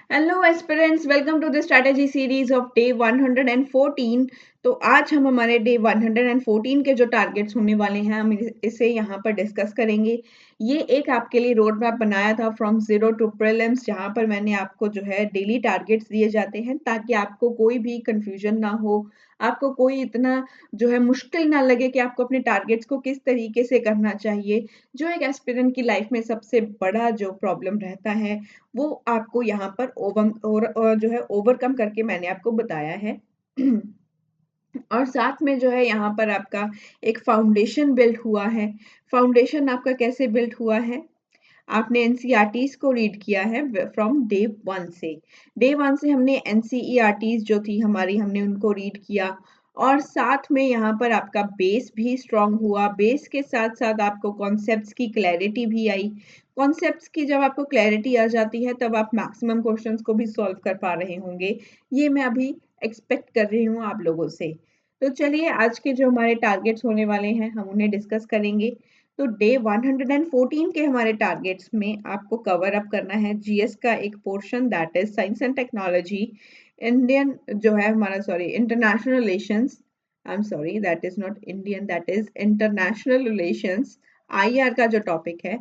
Hello aspirants, welcome to the strategy series of day 114। तो आज हम हमारे डे 114 के जो टारगेट्स होने वाले हैं हम इसे यहाँ पर डिस्कस करेंगे। ये एक आपके लिए रोड मैप बनाया था फ्रॉम जीरो टू प्रीलिम्स, जहाँ पर मैंने आपको जो है डेली टारगेट्स दिए जाते हैं ताकि आपको कोई भी कंफ्यूजन ना हो, आपको कोई इतना जो है मुश्किल ना लगे कि आपको अपने टारगेट्स को किस तरीके से करना चाहिए। जो एक एस्पिरेंट की लाइफ में सबसे बड़ा जो प्रॉब्लम रहता है वो आपको यहाँ पर जो है ओवरकम करके मैंने आपको बताया है। और साथ में जो है यहाँ पर आपका एक फाउंडेशन बिल्ड हुआ है। फाउंडेशन आपका कैसे बिल्ड हुआ है? आपने एनसीईआरटीज़ को रीड किया है फ्रॉम डे 1 से। डे 1 से हमने एनसीईआरटीज़ जो थी हमारी, हमने उनको रीड किया और साथ में यहाँ पर आपका बेस भी स्ट्रॉन्ग हुआ। बेस के साथ-साथ आपको कॉन्सेप्ट्स की क्लैरिटी भी आई। कॉन्सेप्ट्स की जब आपको क्लैरिटी आ जाती है तब आप मैक्सिमम क्वेश्चंस को भी सॉल्व कर पा रहे होंगे। ये मैं अभी एक्सपेक्ट कर रही हूँ आप लोगों से। तो चलिए आज के जो हमारे टारगेट्स होने वाले हैं हम उन्हें डिस्कस करेंगे। तो डे 114 के हमारे टारगेट्स में आपको कवर अप करना है जीएस का एक portion, that is science and technology, Indian जो है हमारा, sorry, international relations. I am sorry, that is not Indian, that is international relations. IR का जो टॉपिक है,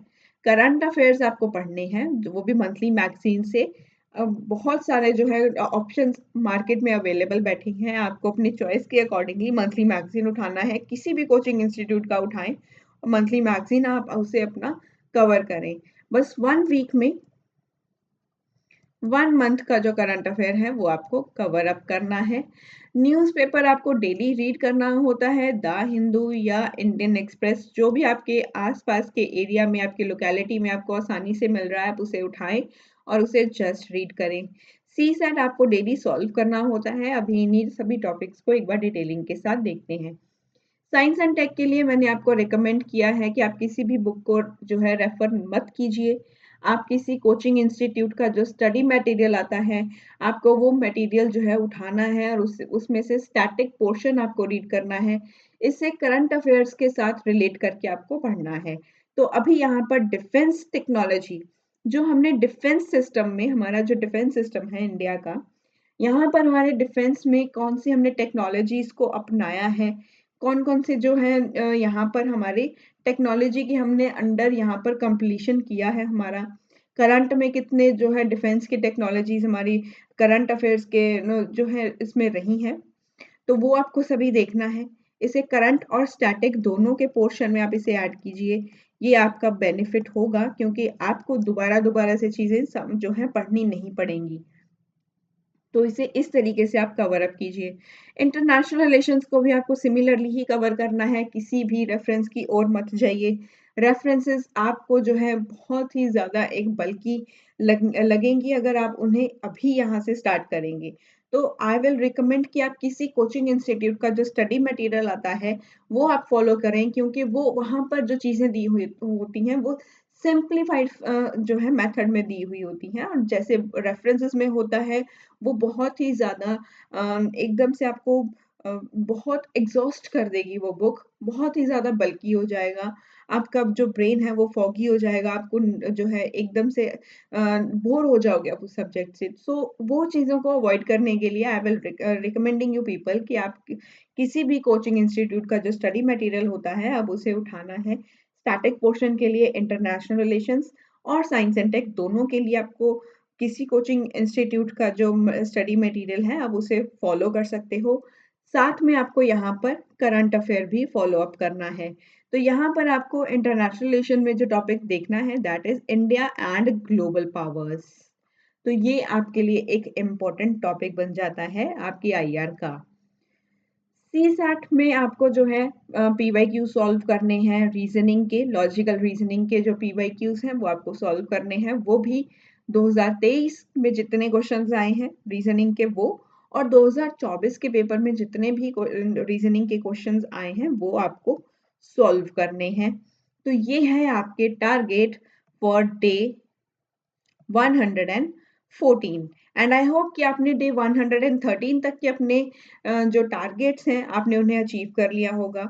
करंट अफेयर्स आपको पढ़ने हैं, वो भी मंथली मैगजीन से। बहुत सारे जो है ऑप्शंस मार्केट में अवेलेबल बैठे हैं, आपको अपनी चॉइस के अकॉर्डिंगली मंथली मैगजीन उठाना है, किसी भी कोचिंग इंस्टीट्यूट का उठाएं। मंथली मैगजीन आप उसे अपना कवर करें। बस 1 वीक में 1 मंथ का जो करंट अफेयर है वो आपको कवर अप करना है। न्यूज़पेपर आपको डेली रीड करना होता है, द हिंदू या इंडियन एक्सप्रेस, जो भी आपके आसपास के एरिया में, आपके लोकेलिटी में आपको आसानी से मिल रहा है, आप उसे उठाएं और उसे जस्ट रीड करें। सी सेट आपको डेली सॉल्व करना होता है। अभी इन्हीं सभी टॉपिक्स को एक बार डिटेलिंग के साथ देखते हैं। साइंस एंड टेक के लिए मैंने आपको रिकमेंड किया है कि आप किसी भी बुक को जो है रेफर मत कीजिए। आप किसी कोचिंग इंस्टीट्यूट का जो स्टडी मटेरियल आता है, आपको वो मटेरियल जो है उठाना है और उसमें से स्टैटिक पोर्शन आपको रीड करना है। इससे करंट अफेयर्स के साथ रिलेट करके आपको पढ़ना है। तो अभी यहाँ पर डिफेंस टेक्नोलॉजी, जो हमने डिफेंस सिस्टम में, हमारा जो डिफेंस सिस्टम है इंडिया का, यहाँ पर हमारे डिफेंस में कौन सी हमने टेक्नोलॉजीज को अपनाया है, कौन-कौन से जो है यहाँ पर हमारे टेक्नोलॉजी की हमने अंडर यहाँ पर कंप्लीशन किया है हमारा। करंट में कितने जो है डिफेंस की टेक्नोलॉजीज़ हमारी करंट अफेयर्स के जो है इसमें रही हैं, तो वो आपको सभी देखना है। इसे करंट और स्टैटिक दोनों के पोर्शन में आप इसे ऐड कीजिए। ये आपका बेनिफिट होगा क्योंकि आपको दोबारा-दोबारा से चीज़ें सम जो है पढ़नी नहीं पड़ेंगी। तो इसे इस तरीके से आप कवर अप कीजिए। इंटरनेशनल रिलेशंस को भी आपको सिमिलरली ही कवर करना है, किसी भी रेफ़रेंस की ओर मत जाइए। रेफ़रेंसेस आपको जो है बहुत ही ज़्यादा एक बल्कि लगेंगी अगर आप उन्हें अभी यहाँ से स्टार्ट करेंगे। तो आई विल रिकमेंड कि आप किसी कोचिंग इंस्टीट्यूट का जो स्टडी मटेरियल आता है, वो आप फ़ॉलो करें क्योंकि वो वहाँ पर जो चीज़ें दी हुई होती हैं, वो सिम्प्लीफाइड जो है मेथड में दी हुई होती हैं और जैसे रेफ़रेंसेस में होता है वो बहुत ही ज़्यादा एकदम से आपको बहुत एग्ज़ॉस्ट कर देगी वो बुक, बहुत ही ज़्यादा बल्की हो जाएगा। आपका जो ब्रेन है वो फॉगी हो जाएगा, आपको जो है एकदम से बोर हो जाओगे आप उस सब्जेक्ट से। सो वो चीज़ों को अवॉइड करने के लिए I will recommending you people कि आप किसी भी कोचिंग इंस्टीट्यूट का जो स्टडी मटेरियल होता है, अब उसे उठाना है। स्टैटिक पोर्शन के लिए इंटरनेशनल रिलेशंस और साइंस एंड टेक दोनों के लिए आपको किसी कोचिंग इंस्टीट्यूट का जो स्टडी मटेरियल है आप उसे फॉलो कर सकते हो। साथ में आपको यहाँ पर करंट अफेयर भी फॉलो अप करना है। तो यहाँ पर आपको इंटरनेशनल रिलेशन में जो टॉपिक देखना है, that is India and global powers. तो ये आपके लिए एक इम्पोर्टेंट टॉपिक बन जाता है आपकी आईआर का। सी सैट में आपको जो है पीवाईक्यू सॉल्व करने हैं, रीजनिंग के, लॉजिकल रीजनिंग के जो पीवाईक्यूज हैं वो आपको सॉल्व करने हैं, वो भी 2023 में जितने क्वेश्चंस आए हैं रीजनिंग के वो, और 2024 के पेपर में जितने भी रीजनिंग के क्वेश्चंस आए हैं वो आपको सॉल्व करने हैं। तो ये है आपके target for day 114 and I hope कि आपने डे 113 तक के अपने जो टारगेट्स हैं आपने उन्हें अचीव कर लिया होगा।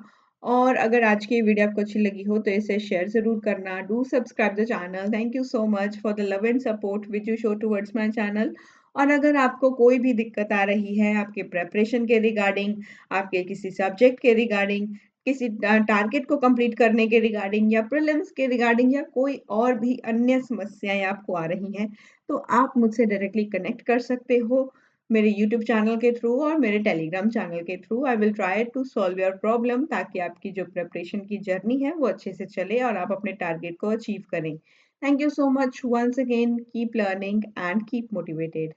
और अगर आज की वीडियो आपको अच्छी लगी हो तो इसे शेयर ज़रूर करना। Do subscribe the channel. Thank you so much for the love and support which you show towards my channel. और अगर आपको कोई भी दिक्कत आ रही है आपके प्रिपरेशन के रिगार्डिंग, आपके किसी सब्जेक्ट के रिगार्डिंग, किसी टारगेट को कंप्लीट करने के रिगार्डिंग या प्रीलिम्स के रिगार्डिंग या कोई और भी अन्य समस्याएँ आपको आ रही हैं, तो आप मुझसे डायरेक्टली कनेक्ट कर सकते हो। मेरे यूट्यूब चैनल के थ्रू और मेरे टेलीग्राम चैनल के through I will try to solve your problem, ताकि आपकी जो प्रिपरेशन की जर्नी है वो अच्छे से चले और आप अपने टारगेट को अचीव करें। Thank you so much once again. Keep learning and keep motivated.